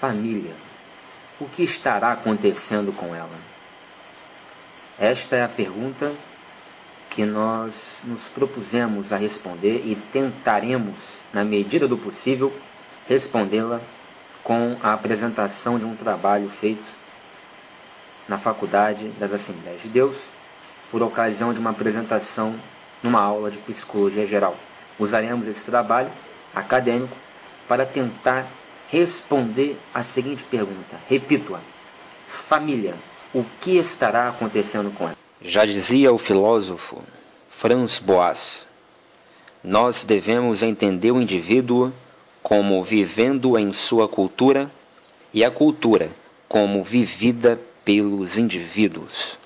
família. O que estará acontecendo com ela? Esta é a pergunta que nós nos propusemos a responder e tentaremos, na medida do possível, respondê-la com a apresentação de um trabalho feito na Faculdade das Assembleias de Deus, por ocasião de uma apresentação numa aula de Psicologia Geral. Usaremos esse trabalho acadêmico para tentar responder a seguinte pergunta. Repito-a. Família, o que estará acontecendo com ela? Já dizia o filósofo Franz Boas, nós devemos entender o indivíduo como vivendo em sua cultura e a cultura como vivida pelos indivíduos.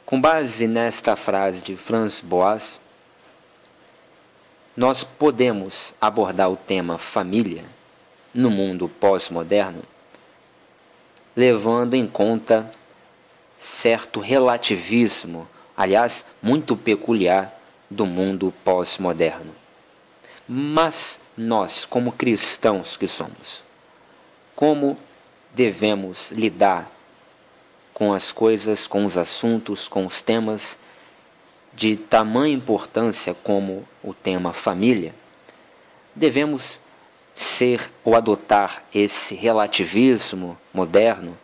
Com base nesta frase de Franz Boas, nós podemos abordar o tema família no mundo pós-moderno, levando em conta certo relativismo, aliás, muito peculiar do mundo pós-moderno. Mas nós, como cristãos que somos, como devemos lidar com as coisas, com os assuntos, com os temas de tamanha importância como o tema família? Devemos ser ou adotar esse relativismo moderno,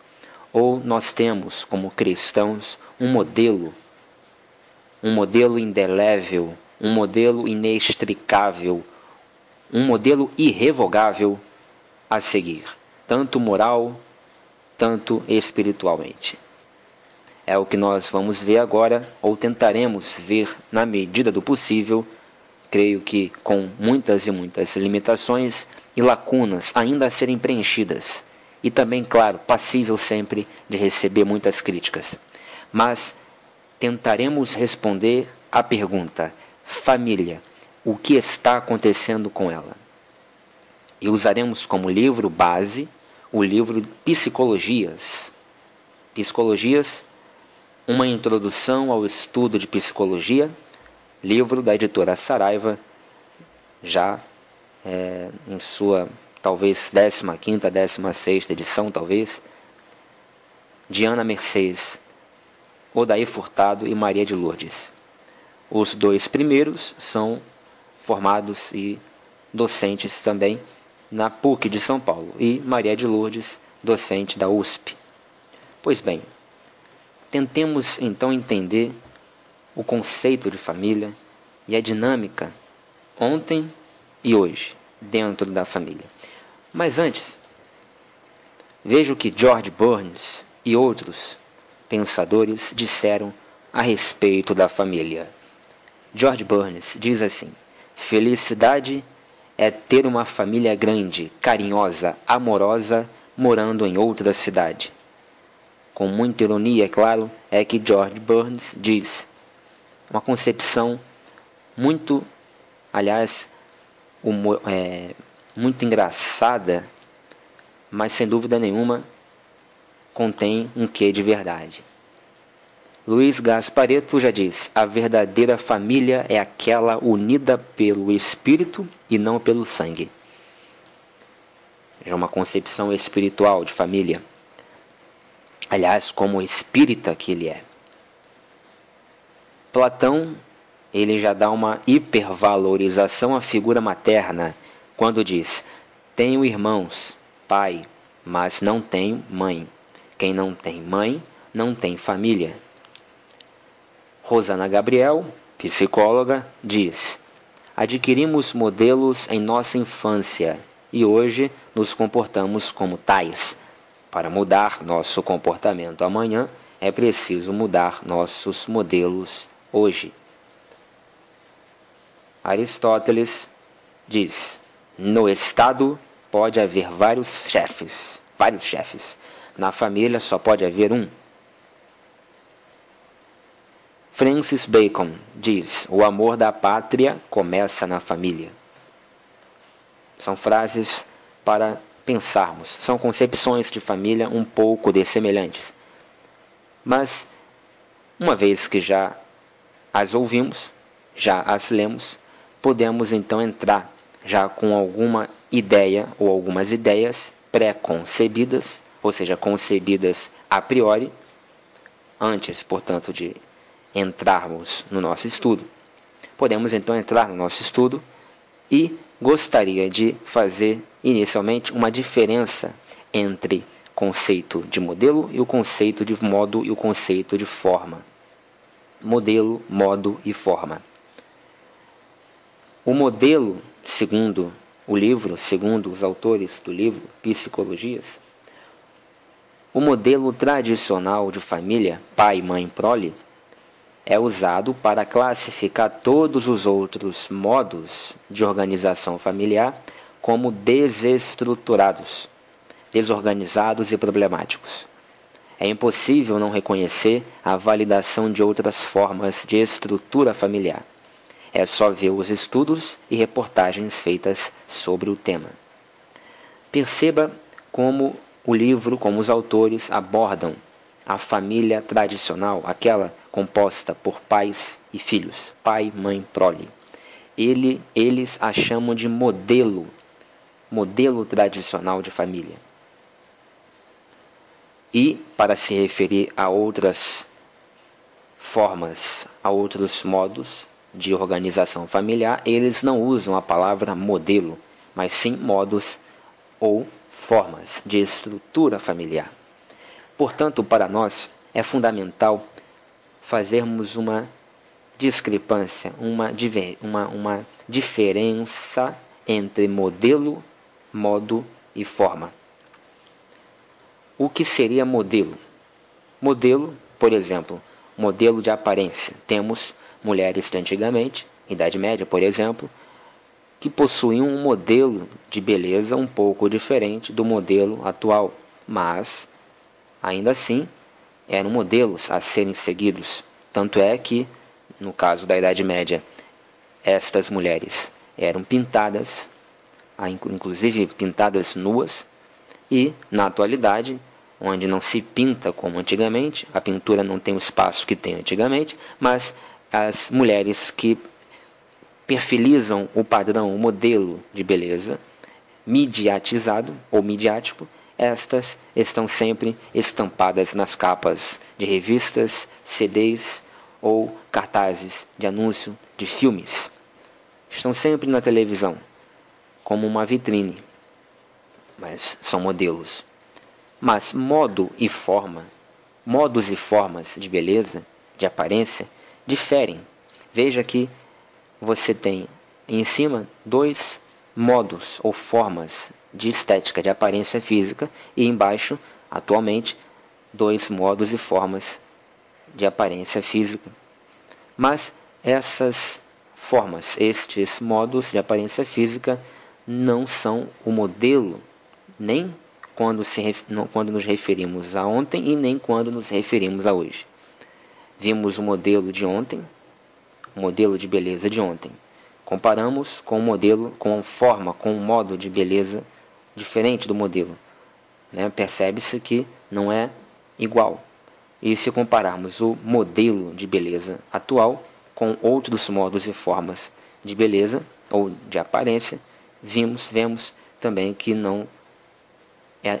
ou nós temos como cristãos um modelo indelével, um modelo inextricável, um modelo irrevogável a seguir, tanto moral, tanto espiritualmente. É o que nós vamos ver agora, ou tentaremos ver na medida do possível, creio que com muitas e muitas limitações e lacunas ainda a serem preenchidas, e também, claro, passível sempre de receber muitas críticas. Mas tentaremos responder à pergunta: família, o que está acontecendo com ela? E usaremos como livro base o livro Psicologias. Psicologias, uma introdução ao estudo de psicologia, livro da editora Saraiva, já em sua talvez 15ª, 16ª edição, talvez, de Ana Mercedes, Odair Furtado e Maria de Lourdes. Os dois primeiros são formados e docentes também na PUC de São Paulo, e Maria de Lourdes, docente da USP. Pois bem, tentemos então entender o conceito de família e a dinâmica ontem e hoje dentro da família. Mas antes, veja o que George Burns e outros pensadores disseram a respeito da família. George Burns diz assim: felicidade é ter uma família grande, carinhosa, amorosa, morando em outra cidade. Com muita ironia, é claro, é que George Burns diz uma concepção muito, aliás, muito engraçada, mas sem dúvida nenhuma contém um quê de verdade. Luiz Gasparetto já diz: a verdadeira família é aquela unida pelo espírito e não pelo sangue. É uma concepção espiritual de família. Aliás, como espírita que ele é. Platão, ele já dá uma hipervalorização à figura materna, quando diz: tenho irmãos, pai, mas não tenho mãe. Quem não tem mãe, não tem família. Rosana Gabriel, psicóloga, diz: adquirimos modelos em nossa infância e hoje nos comportamos como tais. Para mudar nosso comportamento amanhã, é preciso mudar nossos modelos hoje. Aristóteles diz: no Estado pode haver vários chefes. Na família só pode haver um. Francis Bacon diz: o amor da pátria começa na família. São frases para pensarmos. São concepções de família um pouco dessemelhantes. Mas, uma vez que já as ouvimos, já as lemos, podemos então entrar já com alguma ideia ou algumas ideias pré-concebidas, ou seja, concebidas a priori, antes, portanto, de entrarmos no nosso estudo. Podemos então entrar no nosso estudo e gostaria de fazer inicialmente uma diferença entre conceito de modelo e o conceito de modo e o conceito de forma. Modelo, modo e forma. O modelo, segundo o livro, segundo os autores do livro Psicologias, o modelo tradicional de família, pai, mãe, prole, é usado para classificar todos os outros modos de organização familiar como desestruturados, desorganizados e problemáticos. É impossível não reconhecer a validação de outras formas de estrutura familiar. É só ver os estudos e reportagens feitas sobre o tema. Perceba como o livro, como os autores abordam a família tradicional, aquela composta por pais e filhos, pai, mãe, prole. Eles a chamam de modelo tradicional de família. E, para se referir a outras formas, a outros modos de organização familiar, eles não usam a palavra modelo, mas sim modos ou formas de estrutura familiar. Portanto, para nós é fundamental fazermos uma discrepância, uma diferença entre modelo, modo e forma. O que seria modelo? Modelo, por exemplo, modelo de aparência. Temos mulheres de antigamente, Idade Média, por exemplo, que possuíam um modelo de beleza um pouco diferente do modelo atual, mas, ainda assim, eram modelos a serem seguidos. Tanto é que, no caso da Idade Média, estas mulheres eram pintadas, inclusive pintadas nuas, e, na atualidade, onde não se pinta como antigamente, a pintura não tem o espaço que tem antigamente, mas as mulheres que perfilizam o padrão, o modelo de beleza mediatizado ou midiático, estas estão sempre estampadas nas capas de revistas, CDs ou cartazes de anúncio de filmes. Estão sempre na televisão, como uma vitrine, mas são modelos. Mas modos e formas de beleza, de aparência, diferem. Veja que você tem em cima 2 modos ou formas de estética, de aparência física, e embaixo, atualmente, 2 modos e formas de aparência física. Mas essas formas, estes modos de aparência física, não são o modelo, nem quando nos referimos a ontem e nem quando nos referimos a hoje. Vimos o modelo de ontem, o modelo de beleza de ontem. Comparamos com o modelo, com a forma, com um modo de beleza diferente do modelo. Percebe-se que não é igual. E se compararmos o modelo de beleza atual com outros modos e formas de beleza ou de aparência, vemos também que não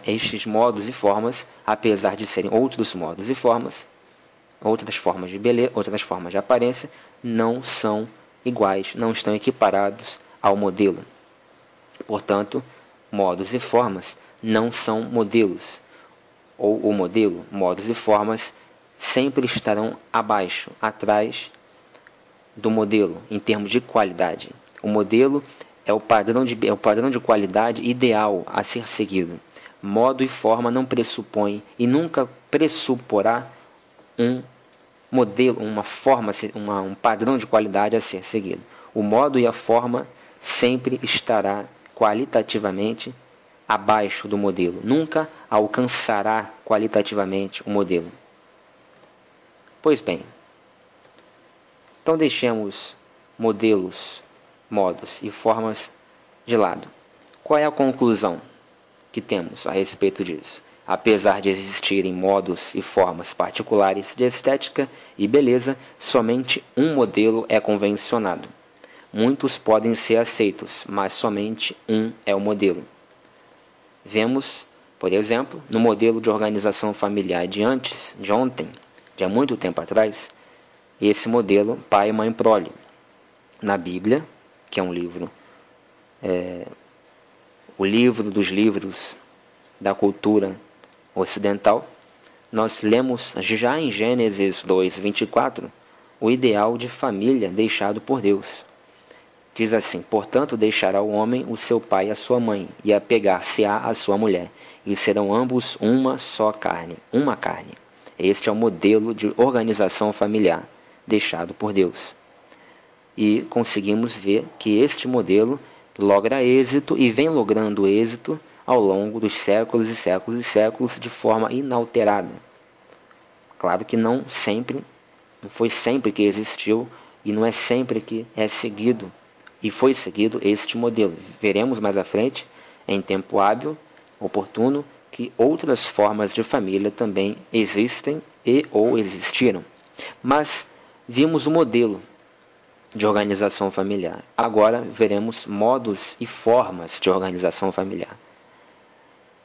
estes modos e formas, apesar de serem outros modos e formas, outras formas de beleza, outras formas de aparência, não são iguais, não estão equiparados ao modelo. Portanto, modos e formas não são modelos, ou o modelo, modos e formas, sempre estarão abaixo, atrás do modelo, em termos de qualidade. O modelo é o padrão de qualidade ideal a ser seguido. Modo e forma não pressupõem e nunca pressuporá um modelo, uma forma, um padrão de qualidade a ser seguido. O modo e a forma sempre estará qualitativamente abaixo do modelo. Nunca alcançará qualitativamente o modelo. Pois bem, então deixemos modelos, modos e formas de lado. Qual é a conclusão que temos a respeito disso? Apesar de existirem modos e formas particulares de estética e beleza, somente um modelo é convencionado. Muitos podem ser aceitos, mas somente um é o modelo. Vemos, por exemplo, no modelo de organização familiar de ontem, de há muito tempo atrás, esse modelo pai, mãe, prole. Na Bíblia, que é um livro, o livro dos livros da cultura ocidental, nós lemos já em Gênesis 2:24 o ideal de família deixado por Deus. Diz assim: portanto deixará o homem o seu pai e a sua mãe, e apegar-se-á à sua mulher, e serão ambos uma só carne, uma carne. Este é o modelo de organização familiar deixado por Deus. E conseguimos ver que este modelo logra êxito e vem logrando êxito ao longo dos séculos e séculos e séculos de forma inalterada. Claro que não foi sempre que existiu e não é sempre que é seguido e foi seguido este modelo. Veremos mais à frente, em tempo hábil, oportuno, que outras formas de família também existem e ou existiram. Mas vimos o modelo de organização familiar. Agora veremos modos e formas de organização familiar.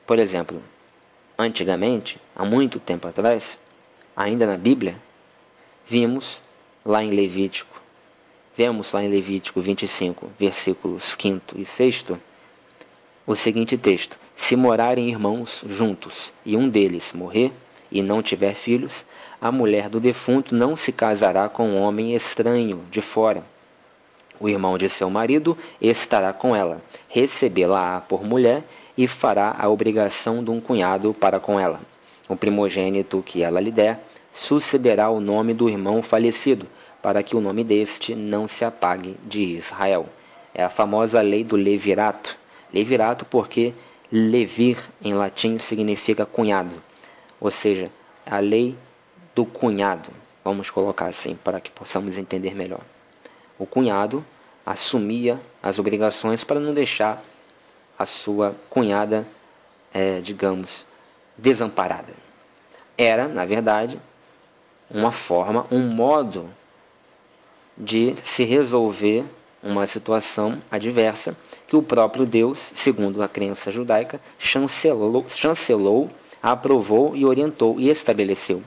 Por exemplo, antigamente, há muito tempo atrás, ainda na Bíblia, vemos lá em Levítico 25, versículos 5 e 6, o seguinte texto: se morarem irmãos juntos e um deles morrer e não tiver filhos, a mulher do defunto não se casará com um homem estranho de fora. O irmão de seu marido estará com ela, recebê-la-á por mulher e fará a obrigação de um cunhado para com ela. O primogênito que ela lhe der sucederá o nome do irmão falecido, para que o nome deste não se apague de Israel. É a famosa lei do levirato. Levirato porque levir em latim significa cunhado, ou seja, a lei do cunhado, vamos colocar assim para que possamos entender melhor. O cunhado assumia as obrigações para não deixar a sua cunhada, desamparada. Era, na verdade, uma forma, um modo de se resolver uma situação adversa que o próprio Deus, segundo a crença judaica, chancelou, aprovou e orientou e estabeleceu.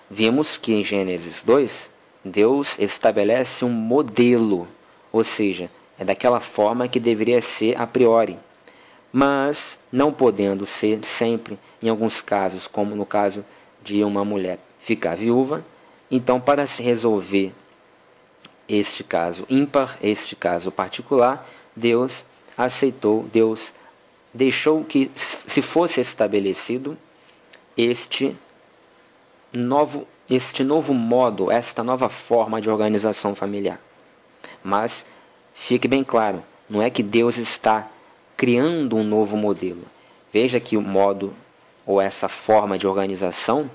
Vimos que em Gênesis 2, Deus estabelece um modelo, ou seja, é daquela forma que deveria ser a priori, mas não podendo ser sempre, em alguns casos, como no caso de uma mulher ficar viúva. Então, para se resolver este caso ímpar, este caso particular, Deus deixou que se fosse estabelecido este novo modo, esta nova forma de organização familiar. Mas fique bem claro, não é que Deus está criando um novo modelo. Veja que o modo ou essa forma de organização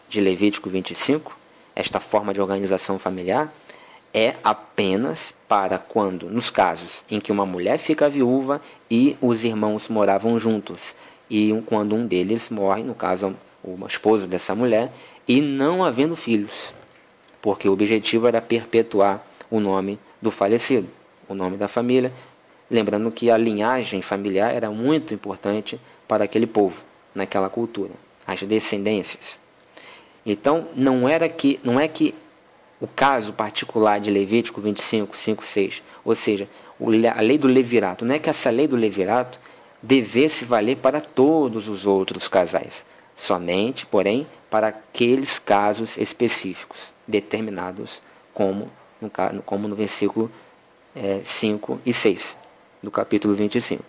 de Levítico 25, esta forma de organização familiar, é apenas para quando, nos casos em que uma mulher fica viúva e os irmãos moravam juntos, e quando um deles morre, no caso uma esposa dessa mulher, e não havendo filhos, porque o objetivo era perpetuar o nome do falecido, o nome da família, lembrando que a linhagem familiar era muito importante para aquele povo, naquela cultura, as descendências. Então, não é que o caso particular de Levítico 25, 5, 6, ou seja, a lei do levirato, não é que essa lei do levirato devesse valer para todos os outros casais, somente, porém, para aqueles casos específicos, determinados como no versículo 5 e 6 do capítulo 25.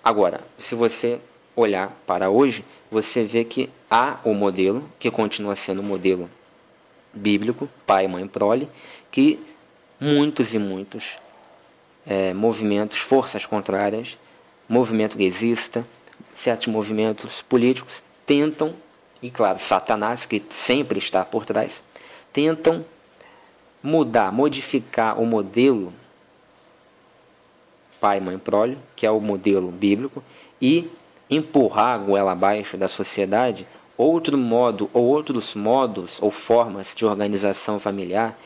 Agora, se você olhar para hoje, você vê que há o modelo, que continua sendo o modelo bíblico, pai, mãe, prole, que muitos e muitos movimentos, forças contrárias, movimento gaysista, certos movimentos políticos tentam, e claro, Satanás, que sempre está por trás, tentam modificar o modelo pai, mãe, prole, que é o modelo bíblico, e empurrar a goela abaixo da sociedade outro modo ou outros modos ou formas de organização familiar